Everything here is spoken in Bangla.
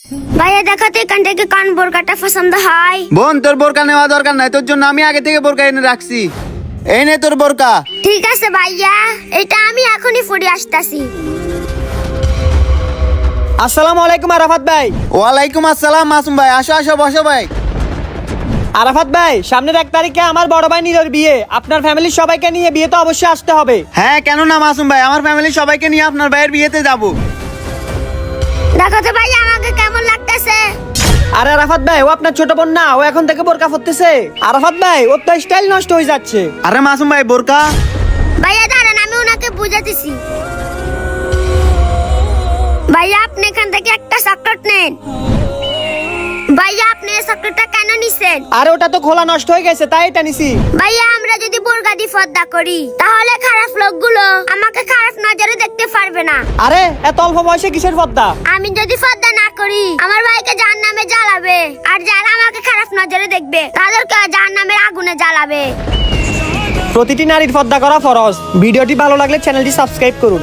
ভাইয়া দেখো তো এখান থেকে কোন বোরকাটা পছন্দ হয়। বোন তোর বোরকা নেওয়া দরকার নাই, তোর জন্য আমি আগে থেকে বোরকা এনে রাখছি। এই নে তোর বোরকা। ঠিক আছে ভাইয়া, এটা আমি এখনই পরে আসতাছি। আসসালামু আলাইকুম আরাফাত ভাই। ওয়ালাইকুম আসসালাম মাসুম ভাই, আসো আসো বসো ভাই। আরাফাত ভাই, সামনের 1 তারিখে আমার বড় ভাই নীলের বিয়ে, আপনার ফ্যামিলির সবাইকে নিয়ে বিয়ে তো অবশ্যই আসতে হবে। হ্যাঁ কেন না মাসুম ভাই, আমার ফ্যামিলির সবাইকে নিয়ে আপনার ভাইয়ের বিয়েতে যাব। দেখো তো ভাইয়া আমাকে কেমন লাগতেছে। আরে আরাফাত ভাই, ও আপনার ছোট বোন না, ও এখন থেকে বোরকা পরতেছে। আরাফাত ভাই, ওর তো স্টাইল নষ্ট হয়ে যাচ্ছে। আরে মাসুম ভাই বোরকা। ভাইয়া দাঁড়ান, আমি ওনাকে বুঝাতেছি। ভাইয়া আপনি এখান থেকে একটা চকলেট নেন। ভাইয়া আপনি এই চকলেটটা কেন নিছেন? আরে ওটা তো খোলা নষ্ট হয়ে গেছে, তাই এটা নিছি। ভাইয়া আমরা যদি বোরকা দিয়ে পর্দা করি তাহলে খারাপ লোকগুলো আমাকে খারাপ নজরে দেখতে পারবে না। আরে এত অল্প বয়সে কিসের পর্দা? আমি যদি পর্দা না করি আমার ভাইকে জাহান্নামে জ্বালাবে, আর যারা আমাকে খারাপ নজরে দেখবে তাদেরকে জাহান্নামের আগুনে জ্বালাবে। প্রতিটি নারীর পর্দা করা ফরজ। ভিডিওটি ভালো লাগলে চ্যানেলটি সাবস্ক্রাইব করুন।